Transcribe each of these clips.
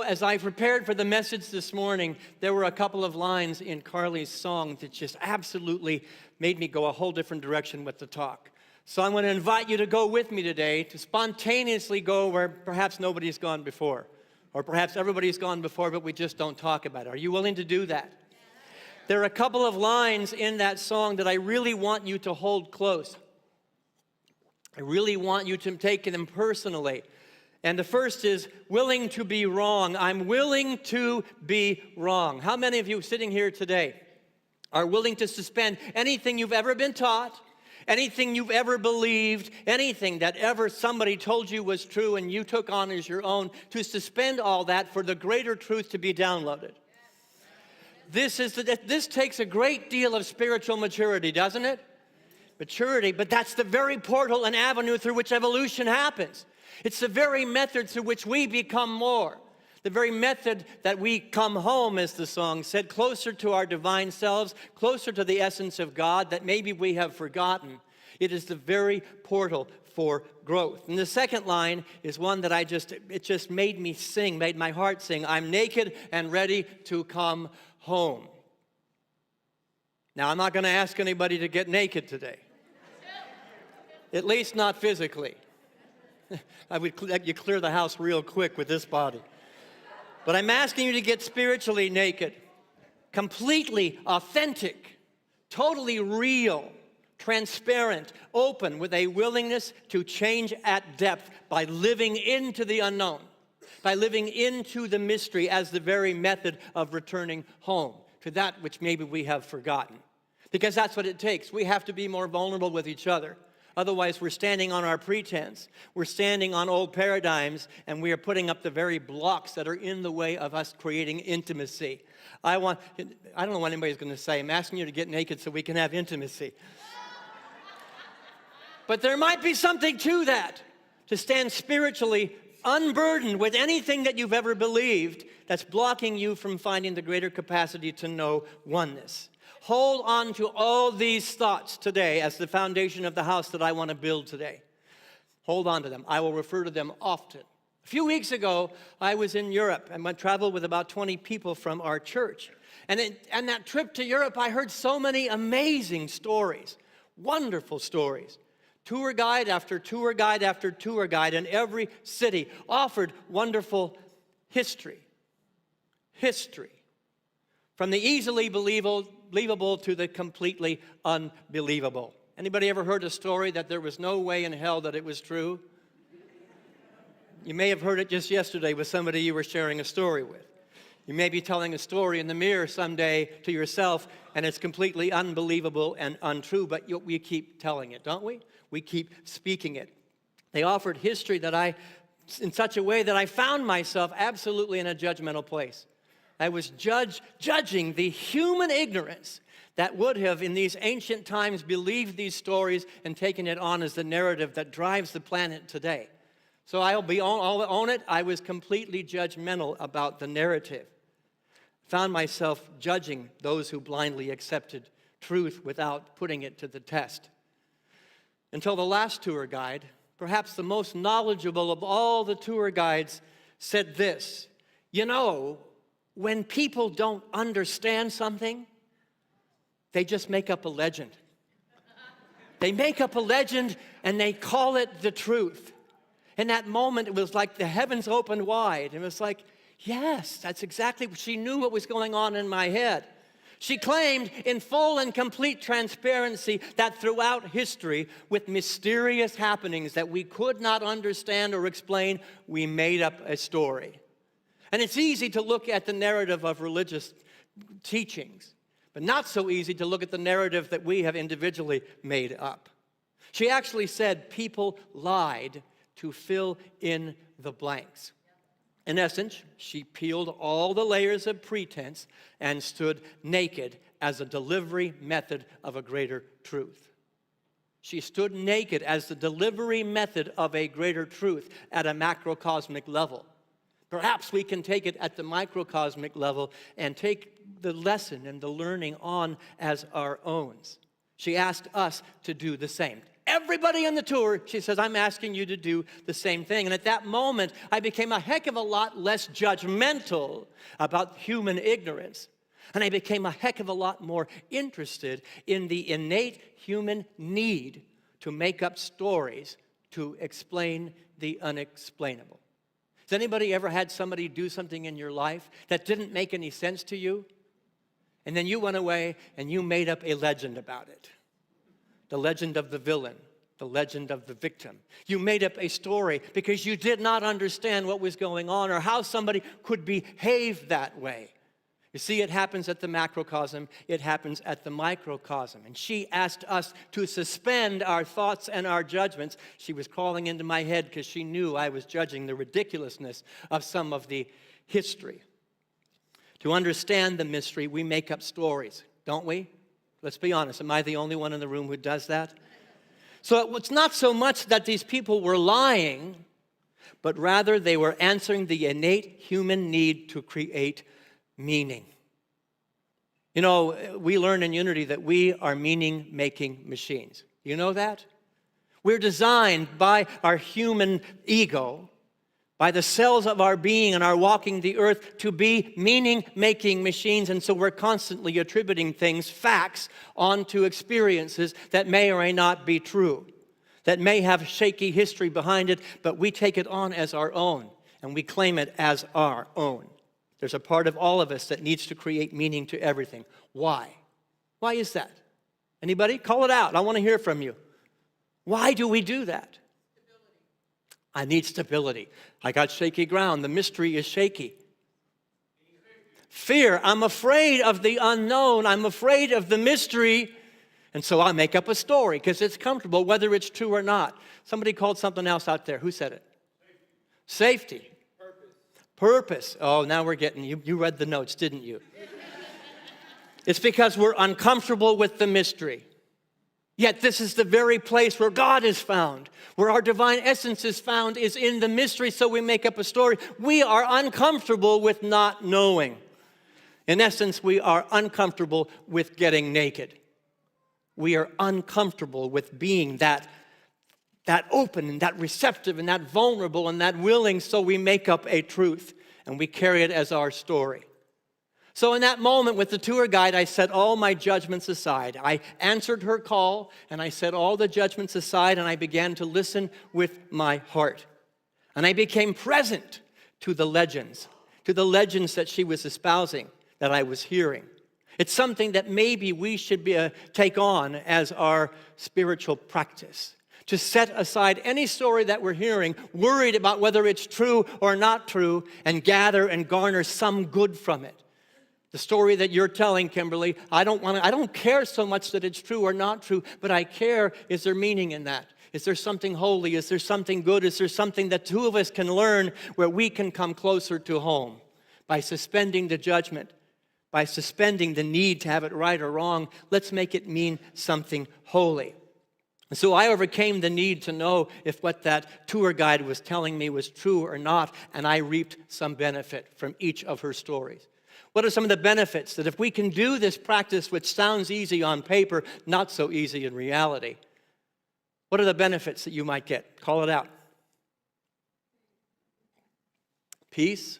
as I prepared for the message this morning, there were a couple of lines in Carly's song that just absolutely made me go a whole different direction with the talk. So I'm going to invite you to go with me today, to spontaneously go where perhaps nobody's gone before. Or perhaps everybody's gone before, but we just don't talk about it. Are you willing to do that? There are a couple of lines in that song that I really want you to hold close. I really want you to take them personally. And the first is, willing to be wrong. I'm willing to be wrong. How many of you sitting here today are willing to suspend anything you've ever been taught, anything you've ever believed, anything that ever somebody told you was true and you took on as your own, to suspend all that for the greater truth to be downloaded? This takes a great deal of spiritual maturity, doesn't it? Maturity, but that's the very portal and avenue through which evolution happens. It's the very method through which we become more. The very method that we come home, as the song said, closer to our divine selves, closer to the essence of God that maybe we have forgotten. It is the very portal for growth. And the second line is one that it just made me sing, made my heart sing. I'm naked and ready to come home. Now, I'm not going to ask anybody to get naked today. At least not physically. I would let you clear the house real quick with this body. But I'm asking you to get spiritually naked, completely authentic, totally real, transparent, open, with a willingness to change at depth by living into the unknown, by living into the mystery as the very method of returning home to that which maybe we have forgotten. Because that's what it takes. We have to be more vulnerable with each other. Otherwise, we're standing on our pretense. We're standing on old paradigms, and we are putting up the very blocks that are in the way of us creating intimacy. I don't know what anybody's going to say. I'm asking you to get naked so we can have intimacy. But there might be something to that, to stand spiritually unburdened with anything that you've ever believed that's blocking you from finding the greater capacity to know oneness. Hold on to all these thoughts today as the foundation of the house that I want to build today. Hold on to them. I will refer to them often. A few weeks ago, I was in Europe and went travel with about 20 people from our church. And that trip to Europe, I heard so many amazing stories, wonderful stories. Tour guide after tour guide after tour guide in every city offered wonderful history. History. From the easily believable to the completely unbelievable. Anybody ever heard a story that there was no way in hell that it was true? You may have heard it just yesterday with somebody you were sharing a story with. You may be telling a story in the mirror someday to yourself, and it's completely unbelievable and untrue, but we keep telling it, don't we? We keep speaking it. They offered history in such a way that I found myself absolutely in a judgmental place. I was judging the human ignorance that would have, in these ancient times, believed these stories and taken it on as the narrative that drives the planet today. So I'll own it. I was completely judgmental about the narrative. Found myself judging those who blindly accepted truth without putting it to the test. Until the last tour guide, perhaps the most knowledgeable of all the tour guides, said this: you know, when people don't understand something, they just make up a legend. They make up a legend and they call it the truth. In that moment, it was like the heavens opened wide. It was like, yes, that's exactly what she knew what was going on in my head. She claimed in full and complete transparency that throughout history, with mysterious happenings that we could not understand or explain, we made up a story. And it's easy to look at the narrative of religious teachings, but not so easy to look at the narrative that we have individually made up. She actually said people lied to fill in the blanks. In essence, she peeled all the layers of pretense and stood naked as a delivery method of a greater truth. She stood naked as the delivery method of a greater truth at a macrocosmic level. Perhaps we can take it at the microcosmic level and take the lesson and the learning on as our own. She asked us to do the same. Everybody on the tour, she says, I'm asking you to do the same thing. And at that moment, I became a heck of a lot less judgmental about human ignorance. And I became a heck of a lot more interested in the innate human need to make up stories to explain the unexplainable. Has anybody ever had somebody do something in your life that didn't make any sense to you? And then you went away and you made up a legend about it. The legend of the villain, the legend of the victim. You made up a story because you did not understand what was going on or how somebody could behave that way. You see, it happens at the macrocosm, it happens at the microcosm. And she asked us to suspend our thoughts and our judgments. She was crawling into my head because she knew I was judging the ridiculousness of some of the history. To understand the mystery, we make up stories, don't we? Let's be honest. Am I the only one in the room who does that? So it's not so much that these people were lying, but rather they were answering the innate human need to create meaning. You know, we learn in Unity that we are meaning-making machines. You know that? We're designed by our human ego, by the cells of our being and our walking the earth, to be meaning-making machines. And so we're constantly attributing things, facts, onto experiences that may or may not be true, that may have shaky history behind it, but we take it on as our own, and we claim it as our own. There's a part of all of us that needs to create meaning to everything. Why? Why is that? Anybody? Call it out. I want to hear from you. Why do we do that? I need stability. I got shaky ground. The mystery is shaky. Fear. I'm afraid of the unknown. I'm afraid of the mystery. And so I make up a story because it's comfortable, whether it's true or not. Somebody called something else out there. Who said it? Safety. Purpose. Oh, now we're getting, you read the notes, didn't you? It's because we're uncomfortable with the mystery. Yet this is the very place where God is found, where our divine essence is found, is in the mystery, so we make up a story. We are uncomfortable with not knowing. In essence, we are uncomfortable with getting naked. We are uncomfortable with being that open and that receptive and that vulnerable and that willing, so we make up a truth and we carry it as our story. So in that moment with the tour guide, I set all my judgments aside. I answered her call and I set all the judgments aside and I began to listen with my heart. And I became present to the legends that she was espousing, that I was hearing. It's something that maybe we should take on as our spiritual practice. To set aside any story that we're hearing, worried about whether it's true or not true, and gather and garner some good from it. The story that you're telling, Kimberly, I don't care so much that it's true or not true, but I care, is there meaning in that? Is there something holy? Is there something good? Is there something that two of us can learn where we can come closer to home? By suspending the judgment, by suspending the need to have it right or wrong, let's make it mean something holy. So I overcame the need to know if what that tour guide was telling me was true or not, and I reaped some benefit from each of her stories. What are some of the benefits? That if we can do this practice, which sounds easy on paper, not so easy in reality, what are the benefits that you might get? Call it out. Peace.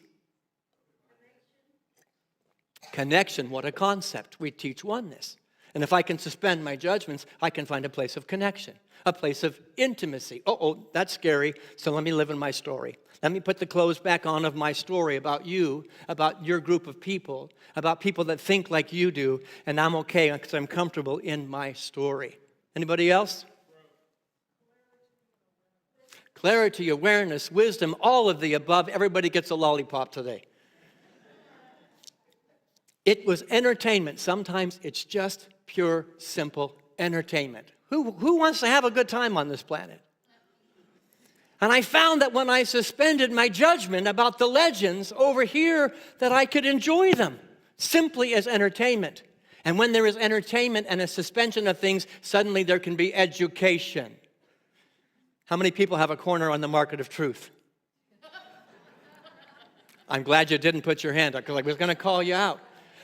Connection. What a concept. We teach oneness. And if I can suspend my judgments, I can find a place of connection, a place of intimacy. Oh, that's scary, so let me live in my story. Let me put the clothes back on of my story about you, about your group of people, about people that think like you do, and I'm okay because I'm comfortable in my story. Anybody else? Clarity, awareness, wisdom, all of the above. Everybody gets a lollipop today. It was entertainment. Sometimes it's just pure, simple entertainment. Who wants to have a good time on this planet? And I found that when I suspended my judgment about the legends over here, that I could enjoy them simply as entertainment. And when there is entertainment and a suspension of things, suddenly there can be education. How many people have a corner on the market of truth? I'm glad you didn't put your hand up because I was going to call you out.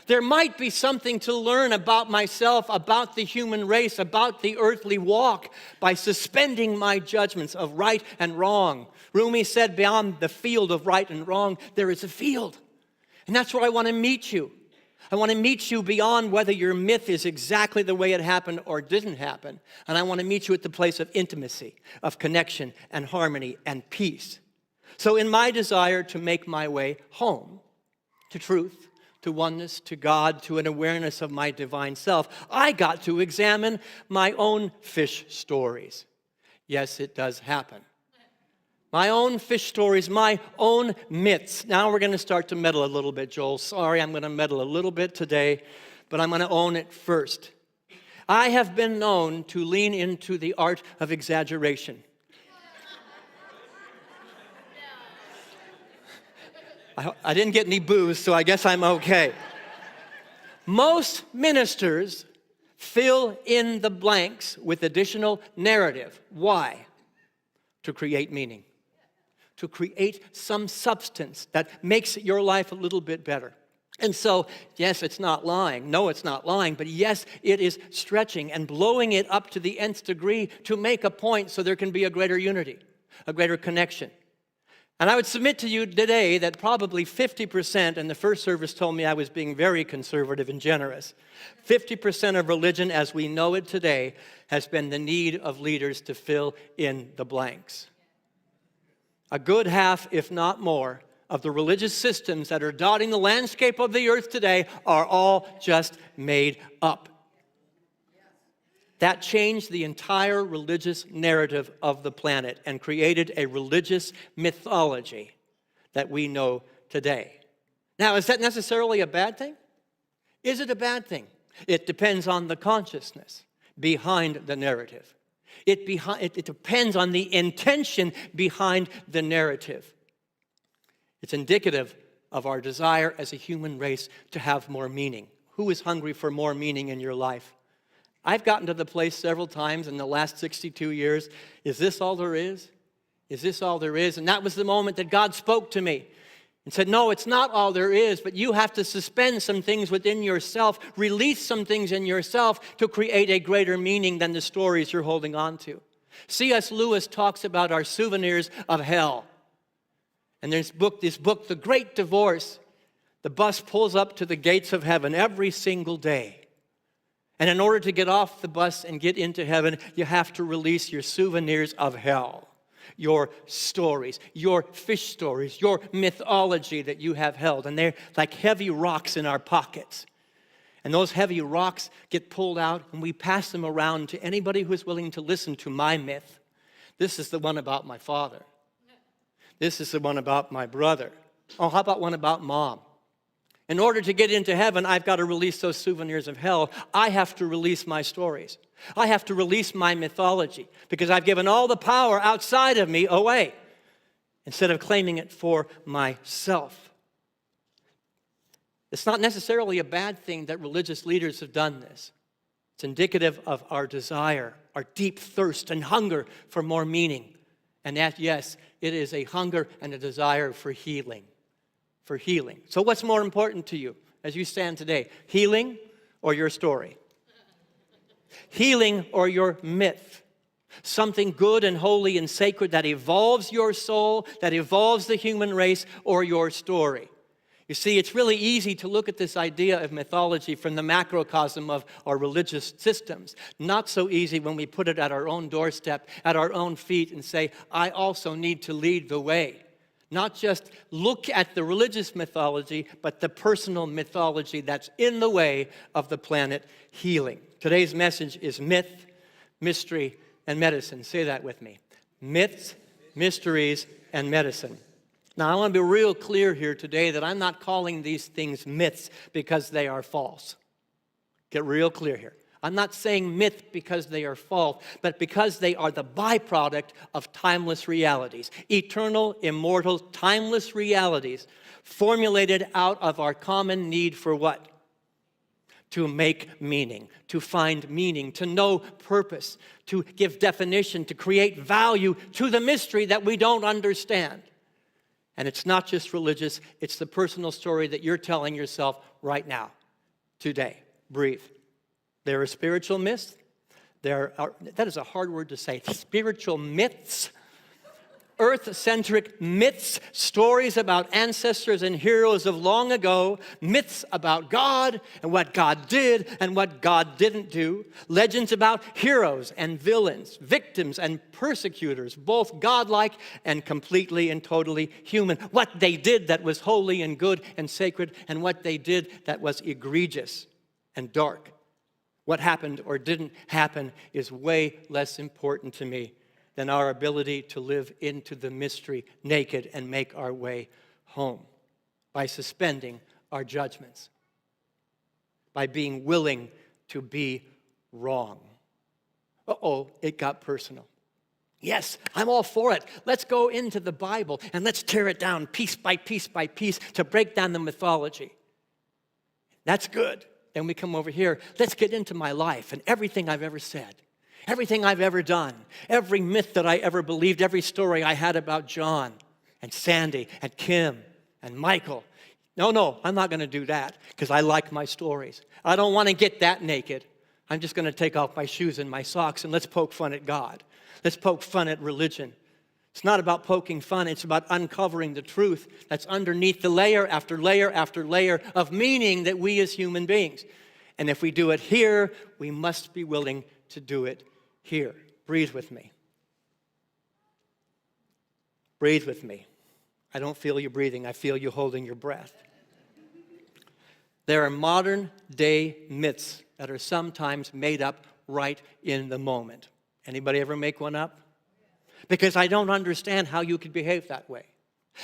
There might be something to learn about myself, about the human race, about the earthly walk by suspending my judgments of right and wrong. Rumi said, beyond the field of right and wrong, there is a field. And that's where I want to meet you. I want to meet you beyond whether your myth is exactly the way it happened or didn't happen. And I want to meet you at the place of intimacy, of connection and harmony and peace. So in my desire to make my way home, to truth, to oneness, to God, to an awareness of my divine self, I got to examine my own fish stories. Yes, it does happen. My own fish stories, my own myths. Now we're going to start to meddle a little bit, Joel. Sorry, I'm going to meddle a little bit today, but I'm going to own it first. I have been known to lean into the art of exaggeration. I didn't get any boos, so I guess I'm okay. Most ministers fill in the blanks with additional narrative. Why? To create meaning. To create some substance that makes your life a little bit better. And so, yes, it's not lying. No, it's not lying. But yes, it is stretching and blowing it up to the nth degree to make a point so there can be a greater unity, a greater connection. And I would submit to you today that probably 50%, and the first service told me I was being very conservative and generous, 50% of religion as we know it today has been the need of leaders to fill in the blanks. A good half, if not more, of the religious systems that are dotting the landscape of the earth today are all just made up. That changed the entire religious narrative of the planet and created a religious mythology that we know today. Now, is that necessarily a bad thing? Is it a bad thing? It depends on the consciousness behind the narrative. It depends on the intention behind the narrative. It's indicative of our desire as a human race to have more meaning. Who is hungry for more meaning in your life? I've gotten to the place several times in the last 62 years, is this all there is? Is this all there is? And that was the moment that God spoke to me and said, no, it's not all there is, but you have to suspend some things within yourself, release some things in yourself to create a greater meaning than the stories you're holding on to. C.S. Lewis talks about our souvenirs of hell. And this book, The Great Divorce, the bus pulls up to the gates of heaven every single day. And in order to get off the bus and get into heaven, you have to release your souvenirs of hell, your stories, your fish stories, your mythology that you have held. And they're like heavy rocks in our pockets. And those heavy rocks get pulled out, and we pass them around to anybody who is willing to listen to my myth. This is the one about my father. This is the one about my brother. Oh, how about one about mom? In order to get into heaven, I've got to release those souvenirs of hell. I have to release my stories. I have to release my mythology because I've given all the power outside of me away instead of claiming it for myself. It's not necessarily a bad thing that religious leaders have done this. It's indicative of our desire, our deep thirst and hunger for more meaning. And that, yes, it is a hunger and a desire for healing. For healing. So what's more important to you as you stand today? Healing or your story? Healing or your myth? Something good and holy and sacred that evolves your soul, that evolves the human race, or your story? You see, it's really easy to look at this idea of mythology from the macrocosm of our religious systems. Not so easy when we put it at our own doorstep, at our own feet, and say, I also need to lead the way. Not just look at the religious mythology, but the personal mythology that's in the way of the planet healing. Today's message is myth, mystery, and medicine. Say that with me. Myths, mysteries, and medicine. Now, I want to be real clear here today that I'm not calling these things myths because they are false. Get real clear here. I'm not saying myth because they are false, but because they are the byproduct of timeless realities. Eternal, immortal, timeless realities formulated out of our common need for what? To make meaning, to find meaning, to know purpose, to give definition, to create value to the mystery that we don't understand. And it's not just religious, it's the personal story that you're telling yourself right now. today. Breathe. There are spiritual myths. That is a hard word to say. Spiritual myths. Earth-centric myths, stories about ancestors and heroes of long ago, myths about God and what God did and what God didn't do, legends about heroes and villains, victims and persecutors, both godlike and completely and totally human, what they did that was holy and good and sacred, and what they did that was egregious and dark. What happened or didn't happen is way less important to me than our ability to live into the mystery naked and make our way home by suspending our judgments, by being willing to be wrong. Uh-oh, it got personal. Yes, I'm all for it. Let's go into the Bible and let's tear it down piece by piece by piece to break down the mythology. That's good. Then we come over here. Let's get into my life and everything I've ever said. Everything I've ever done, every myth that I ever believed, every story I had about John and Sandy and Kim and Michael. No, I'm not going to do that because I like my stories. I don't want to get that naked. I'm just going to take off my shoes and my socks and let's poke fun at God. Let's poke fun at religion. It's not about poking fun. It's about uncovering the truth that's underneath the layer after layer after layer of meaning that we as human beings. And if we do it here, we must be willing to do it here. Breathe with me. Breathe with me. I don't feel you breathing. I feel you holding your breath. There are modern day myths that are sometimes made up right in the moment. Anybody ever make one up? Because I don't understand how you could behave that way.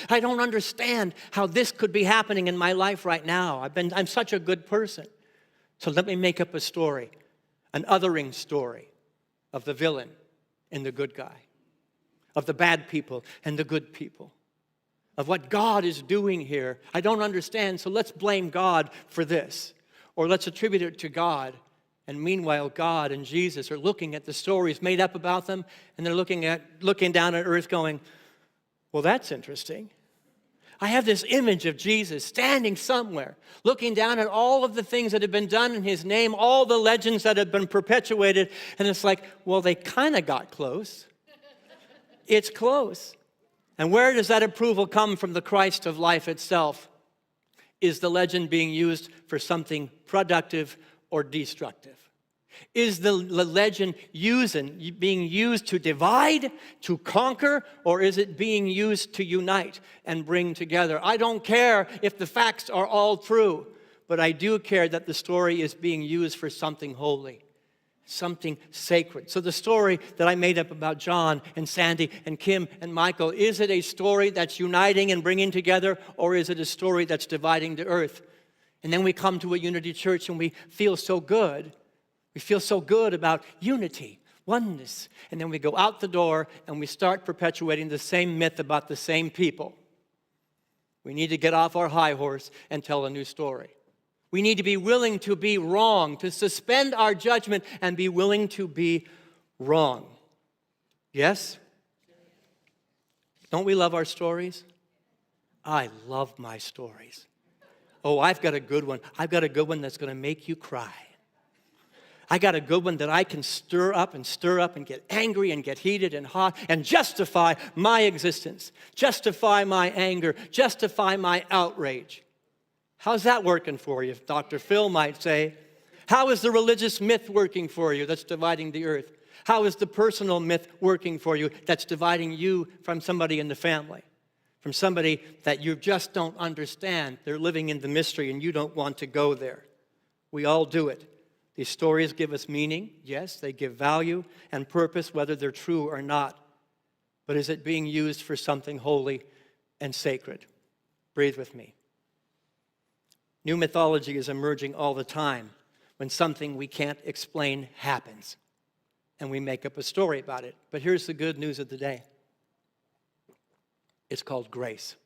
I don't understand how this could be happening in my life right now. I'm such a good person. So let me make up a story, an othering story of the villain and the good guy, of the bad people and the good people, of what God is doing here. I don't understand, so let's blame God for this, or let's attribute it to God. And meanwhile, God and Jesus are looking at the stories made up about them, and they're looking down at earth going, well, that's interesting. I have this image of Jesus standing somewhere, looking down at all of the things that have been done in his name, all the legends that have been perpetuated, and it's like, well, they kind of got close. It's close. And where does that approval come from? The Christ of life itself? Is the legend being used for something productive or destructive? Is the legend being used to divide, to conquer, or is it being used to unite and bring together? I don't care if the facts are all true, but I do care that the story is being used for something holy, something sacred. So the story that I made up about John and Sandy and Kim and Michael, is it a story that's uniting and bringing together, or is it a story that's dividing the earth? And then we come to a Unity Church and we feel so good. We feel so good about unity, oneness. And then we go out the door and we start perpetuating the same myth about the same people. We need to get off our high horse and tell a new story. We need to be willing to be wrong, to suspend our judgment and be willing to be wrong. Yes? Don't we love our stories? I love my stories. Oh, I've got a good one. I've got a good one that's going to make you cry. I got a good one that I can stir up and get angry and get heated and hot and justify my existence, justify my anger, justify my outrage. How's that working for you? Dr. Phil might say. How is the religious myth working for you that's dividing the earth? How is the personal myth working for you that's dividing you from somebody in the family? From somebody that you just don't understand. They're living in the mystery and you don't want to go there. We all do it. These stories give us meaning. Yes, they give value and purpose, whether they're true or not. But is it being used for something holy and sacred? Breathe with me. New mythology is emerging all the time when something we can't explain happens, and we make up a story about it. But here's the good news of the day. It's called grace.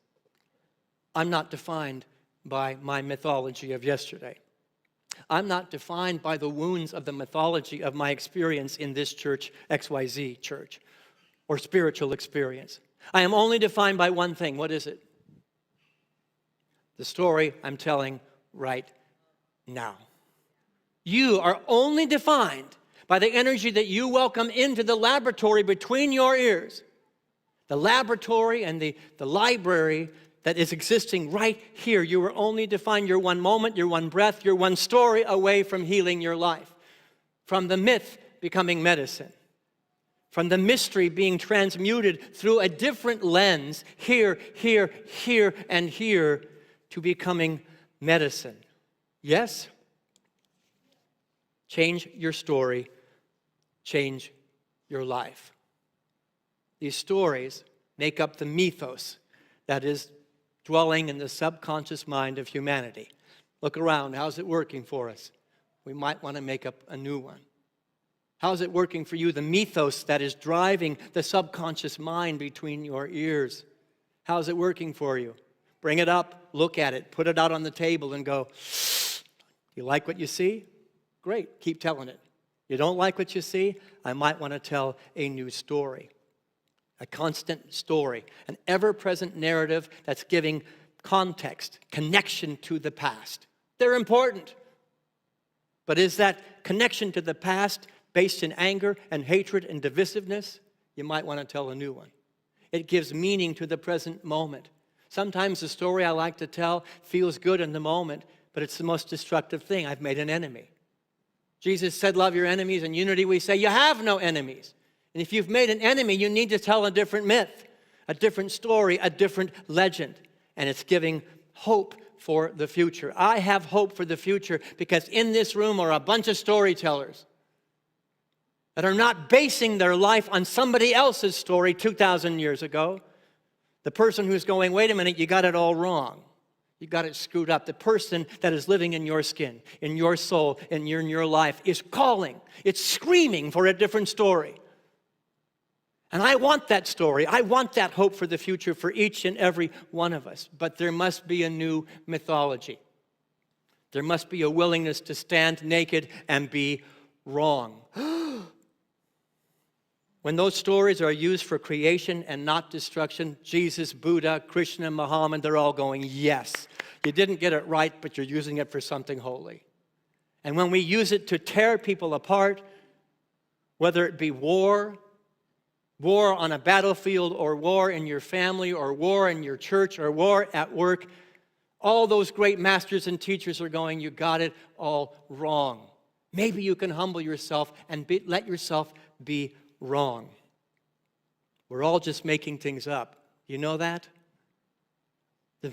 I'm not defined by my mythology of yesterday. I'm not defined by the wounds of the mythology of my experience in this church, XYZ church, or spiritual experience. I am only defined by one thing. What is it? The story I'm telling right now. You are only defined by the energy that you welcome into the laboratory between your ears. The laboratory and the library that is existing right here. You are only defined. You're one moment, you're one breath, you're one story away from healing your life. From the myth becoming medicine. From the mystery being transmuted through a different lens, here, here, here, and here, to becoming medicine. Yes? Change your story, change your life. These stories make up the mythos that is dwelling in the subconscious mind of humanity. Look around. How's it working for us? We might want to make up a new one. How's it working for you? The mythos that is driving the subconscious mind between your ears. How's it working for you? Bring it up, look at it, put it out on the table and go, you like what you see? Great, keep telling it. You don't like what you see? I might want to tell a new story. A constant story, an ever-present narrative that's giving context, connection to the past. They're important. But is that connection to the past based in anger and hatred and divisiveness? You might want to tell a new one. It gives meaning to the present moment. Sometimes the story I like to tell feels good in the moment, but it's the most destructive thing. I've made an enemy. Jesus said, love your enemies. In unity we say, you have no enemies. And if you've made an enemy, you need to tell a different myth, a different story, a different legend. And it's giving hope for the future. I have hope for the future because in this room are a bunch of storytellers that are not basing their life on somebody else's story 2,000 years ago. The person who's going, wait a minute, you got it all wrong. You got it screwed up. The person that is living in your skin, in your soul, in your life is calling. It's screaming for a different story. And I want that story. I want that hope for the future for each and every one of us. But there must be a new mythology. There must be a willingness to stand naked and be wrong. When those stories are used for creation and not destruction, Jesus, Buddha, Krishna, Muhammad, they're all going, yes, you didn't get it right, but you're using it for something holy. And when we use it to tear people apart, whether it be war on a battlefield, or war in your family, or war in your church, or war at work, all those great masters and teachers are going, you got it all wrong. Maybe you can humble yourself and let yourself be wrong. We're all just making things up. You know that?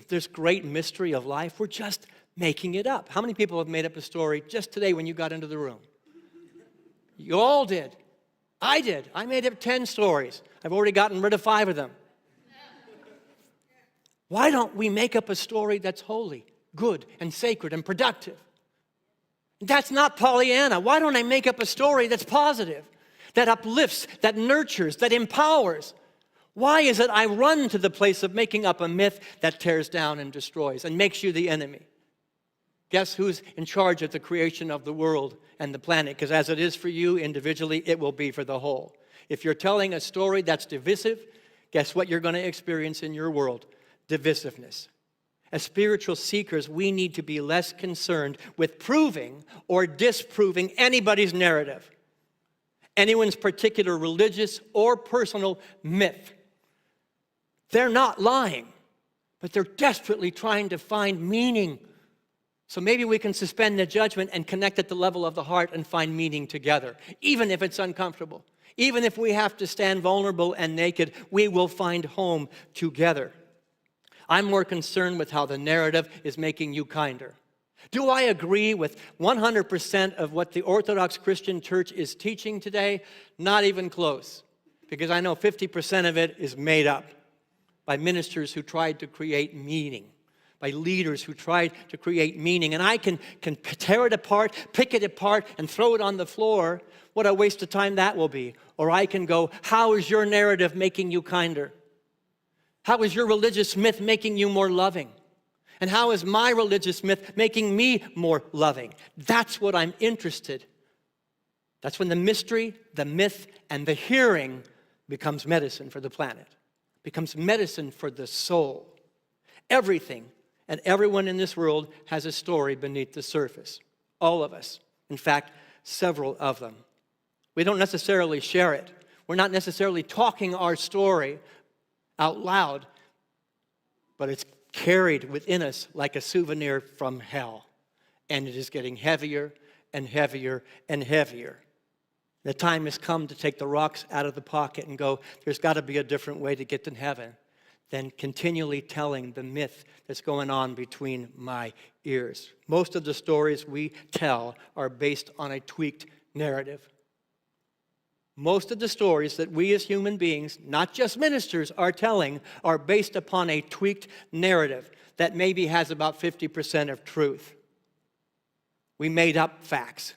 This great mystery of life, we're just making it up. How many people have made up a story just today when you got into the room? You all did. I did. I made up 10 stories. I've already gotten rid of 5 of them. Why don't we make up a story that's holy, good, and sacred, and productive? That's not Pollyanna. Why don't I make up a story that's positive, that uplifts, that nurtures, that empowers? Why is it I run to the place of making up a myth that tears down and destroys and makes you the enemy? Guess who's in charge of the creation of the world and the planet? Because as it is for you individually, it will be for the whole. If you're telling a story that's divisive, guess what you're going to experience in your world? Divisiveness. As spiritual seekers, we need to be less concerned with proving or disproving anybody's narrative, anyone's particular religious or personal myth. They're not lying, but they're desperately trying to find meaning. So maybe we can suspend the judgment and connect at the level of the heart and find meaning together. Even if it's uncomfortable, even if we have to stand vulnerable and naked, we will find home together. I'm more concerned with how the narrative is making you kinder. Do I agree with 100% of what the Orthodox Christian Church is teaching today? Not even close, because I know 50% of it is made up by ministers who tried to create meaning, by leaders who tried to create meaning. And I can tear it apart, pick it apart, and throw it on the floor. What a waste of time that will be. Or I can go, how is your narrative making you kinder? How is your religious myth making you more loving? And how is my religious myth making me more loving? That's what I'm interested. That's when the mystery, the myth, and the hearing becomes medicine for the planet, becomes medicine for the soul. Everything and everyone in this world has a story beneath the surface. All of us. In fact, several of them. We don't necessarily share it. We're not necessarily talking our story out loud, but it's carried within us like a souvenir from hell. And it is getting heavier and heavier and heavier. The time has come to take the rocks out of the pocket and go, there's got to be a different way to get to heaven than continually telling the myth that's going on between my ears. Most of the stories we tell are based on a tweaked narrative. Most of the stories that we as human beings, not just ministers, are telling are based upon a tweaked narrative that maybe has about 50% of truth. We made up facts.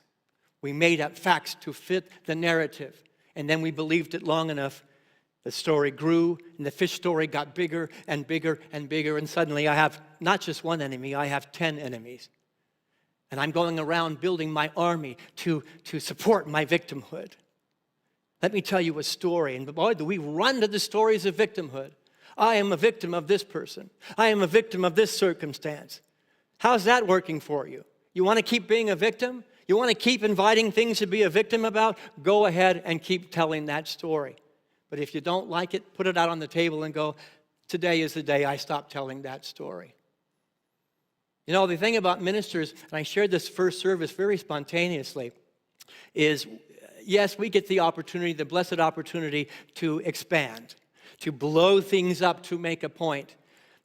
We made up facts to fit the narrative. And then we believed it long enough. The story grew, and the fish story got bigger and bigger and bigger. And suddenly I have not just one enemy, I have 10 enemies. And I'm going around building my army to support my victimhood. Let me tell you a story. And boy, do we run to the stories of victimhood. I am a victim of this person. I am a victim of this circumstance. How's that working for you? You want to keep being a victim? You want to keep inviting things to be a victim about? Go ahead and keep telling that story. But if you don't like it, put it out on the table and go, today is the day I stop telling that story. You know, the thing about ministers, and I shared this first service very spontaneously, is yes, we get the opportunity, the blessed opportunity to expand, to blow things up, to make a point.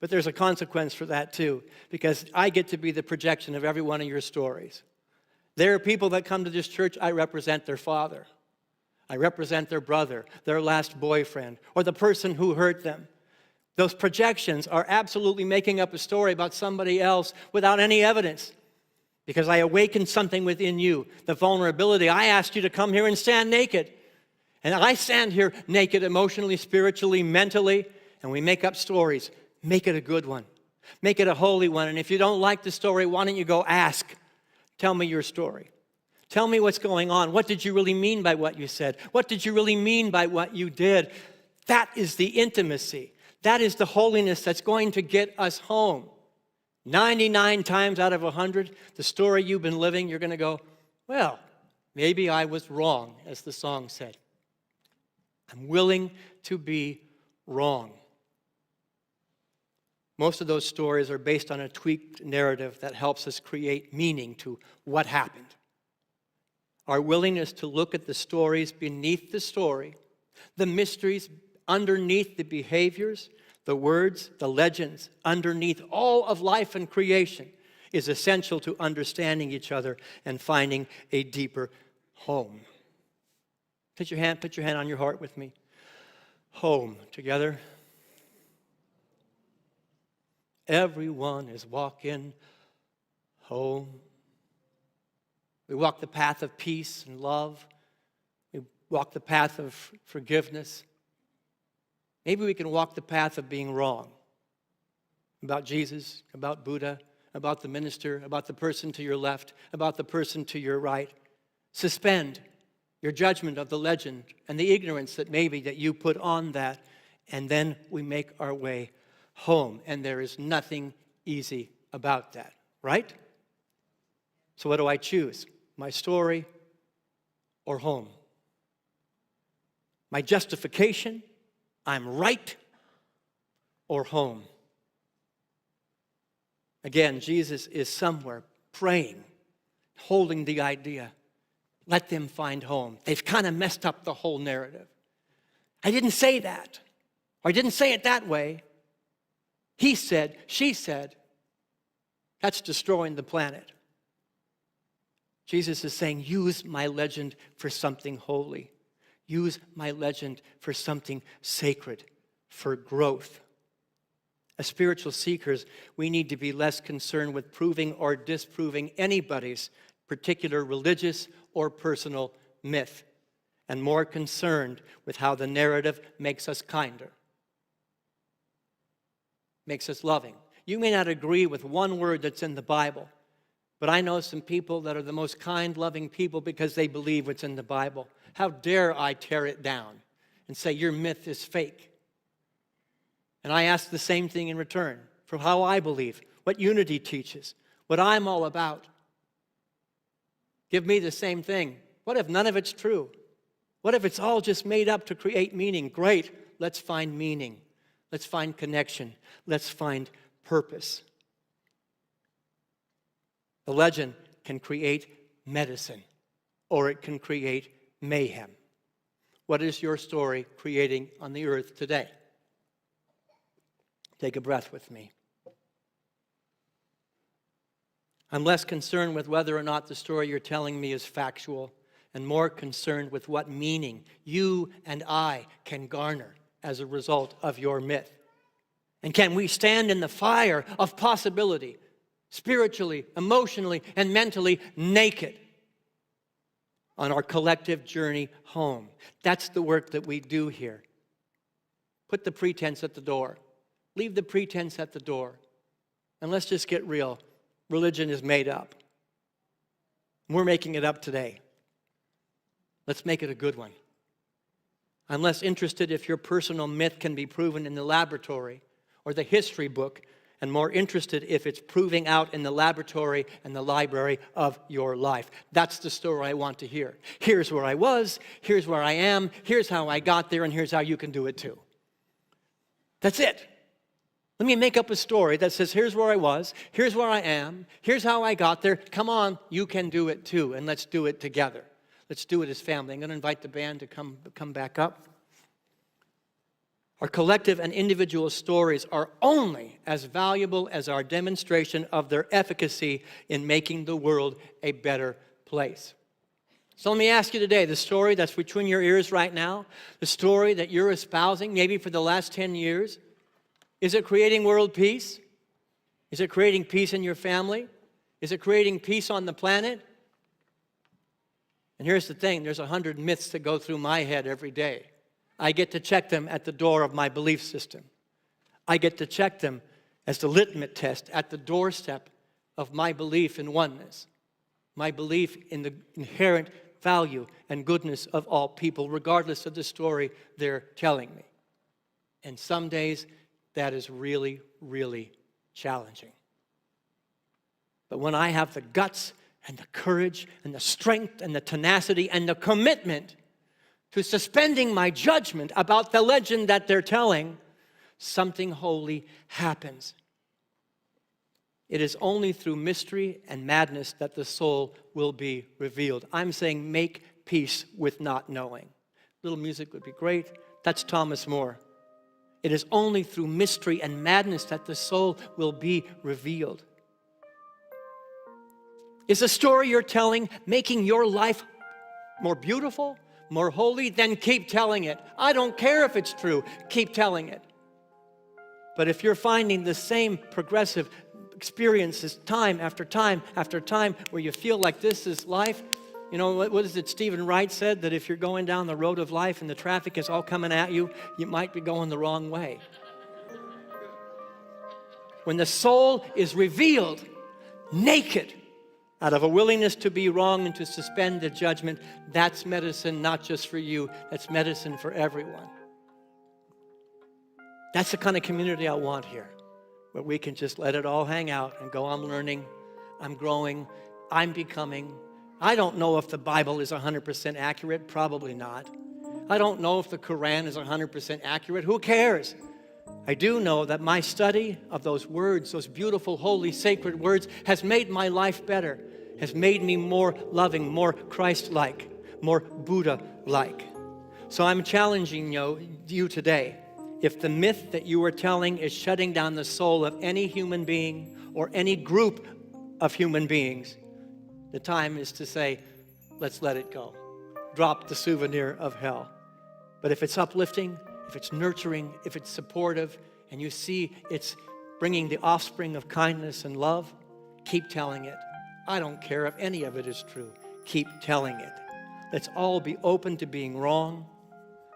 But there's a consequence for that too, because I get to be the projection of every one of your stories. There are people that come to this church, I represent their father. I represent their brother, their last boyfriend, or the person who hurt them. Those projections are absolutely making up a story about somebody else without any evidence. Because I awakened something within you, the vulnerability. I asked you to come here and stand naked. And I stand here naked emotionally, spiritually, mentally, and we make up stories. Make it a good one. Make it a holy one. And if you don't like the story, why don't you go ask? Tell me your story. Tell me what's going on. What did you really mean by what you said? What did you really mean by what you did? That is the intimacy. That is the holiness that's going to get us home. 99 times out of 100, the story you've been living, you're going to go, well, maybe I was wrong, as the song said. I'm willing to be wrong. Most of those stories are based on a tweaked narrative that helps us create meaning to what happened. Our willingness to look at the stories beneath the story, the mysteries underneath the behaviors, the words, the legends underneath all of life and creation is essential to understanding each other and finding a deeper home. Put your hand on your heart with me. Home together. Everyone is walking home. We walk the path of peace and love. We walk the path of forgiveness. Maybe we can walk the path of being wrong about Jesus, about Buddha, about the minister, about the person to your left, about the person to your right. Suspend your judgment of the legend and the ignorance that maybe that you put on that, and then we make our way home. And there is nothing easy about that, right? So what do I choose? My story or home? My justification, I'm right, or home? Again, Jesus is somewhere praying, holding the idea. Let them find home. They've kind of messed up the whole narrative. I didn't say that. Or I didn't say it that way. He said, she said. That's destroying the planet. Jesus is saying, use my legend for something holy. Use my legend for something sacred, for growth. As spiritual seekers, we need to be less concerned with proving or disproving anybody's particular religious or personal myth, and more concerned with how the narrative makes us kinder, makes us loving. You may not agree with one word that's in the Bible, but I know some people that are the most kind, loving people because they believe what's in the Bible. How dare I tear it down and say your myth is fake? And I ask the same thing in return for how I believe, what unity teaches, what I'm all about. Give me the same thing. What if none of it's true? What if it's all just made up to create meaning? Great. Let's find meaning. Let's find connection. Let's find purpose. The legend can create medicine, or it can create mayhem. What is your story creating on the earth today? Take a breath with me. I'm less concerned with whether or not the story you're telling me is factual, and more concerned with what meaning you and I can garner as a result of your myth. And can we stand in the fire of possibility, spiritually, emotionally, and mentally naked on our collective journey home? That's the work that we do here. Put the pretense at the door. Leave the pretense at the door. And let's just get real. Religion is made up. We're making it up today. Let's make it a good one. I'm less interested if your personal myth can be proven in the laboratory or the history book, and more interested if it's proving out in the laboratory and the library of your life. That's the story I want to hear. Here's where I was, here's where I am, here's how I got there, and here's how you can do it too. That's it. Let me make up a story that says, here's where I was, here's where I am, here's how I got there. Come on, you can do it too, and let's do it together. Let's do it as family. I'm going to invite the band to come back up. Our collective and individual stories are only as valuable as our demonstration of their efficacy in making the world a better place. So let me ask you today, the story that's between your ears right now, the story that you're espousing maybe for the last 10 years, is it creating world peace? Is it creating peace in your family? Is it creating peace on the planet? And here's the thing, there's 100 myths that go through my head every day. I get to check them at the door of my belief system. I get to check them as the litmus test at the doorstep of my belief in oneness, my belief in the inherent value and goodness of all people, regardless of the story they're telling me. And some days, that is really, really challenging. But when I have the guts and the courage and the strength and the tenacity and the commitment to suspending my judgment about the legend that they're telling, something holy happens. It is only through mystery and madness that the soul will be revealed. I'm saying make peace with not knowing. Little music would be great. That's Thomas More. It is only through mystery and madness that the soul will be revealed. Is the story you're telling making your life more beautiful, more holy? Then keep telling it. I don't care if it's true. Keep telling it. But if you're finding the same progressive experiences time after time after time where you feel like this is life, you know, what is it Stephen Wright said? That if you're going down the road of life and the traffic is all coming at you, you might be going the wrong way. When the soul is revealed naked out of a willingness to be wrong and to suspend the judgment, that's medicine not just for you, that's medicine for everyone. That's the kind of community I want here, where we can just let it all hang out and go, I'm learning, I'm growing, I'm becoming. I don't know if the Bible is 100% accurate, probably not. I don't know if the Quran is 100% accurate, who cares? I do know that my study of those words, those beautiful, holy, sacred words, has made my life better, has made me more loving, more Christ-like, more Buddha-like. So I'm challenging you today. If the myth that you are telling is shutting down the soul of any human being or any group of human beings, the time is to say, let's let it go. Drop the souvenir of hell. But if it's uplifting, if it's nurturing, if it's supportive, and you see it's bringing the offspring of kindness and love, keep telling it. I don't care if any of it is true. Keep telling it. Let's all be open to being wrong.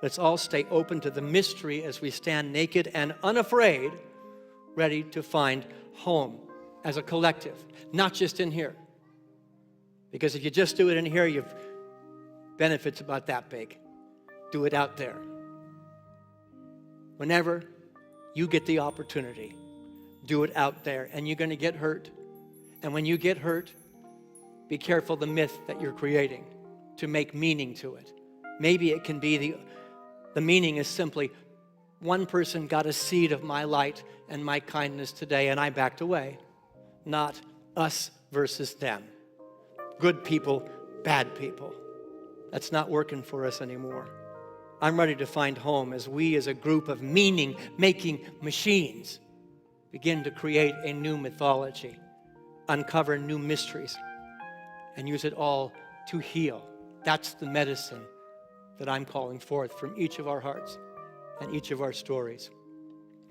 Let's all stay open to the mystery as we stand naked and unafraid, ready to find home as a collective, not just in here. Because if you just do it in here, you've benefits about that big. Do it out there. Whenever you get the opportunity, do it out there. And you're going to get hurt. And when you get hurt, Be careful the myth that you're creating to make meaning to it. Maybe it can be the meaning is simply, one person got a seed of my light and my kindness today, and I backed away. Not us versus them. Good people, bad people. That's not working for us anymore. I'm ready to find home as we, as a group of meaning-making machines, begin to create a new mythology, uncover new mysteries, and use it all to heal. That's the medicine that I'm calling forth from each of our hearts and each of our stories.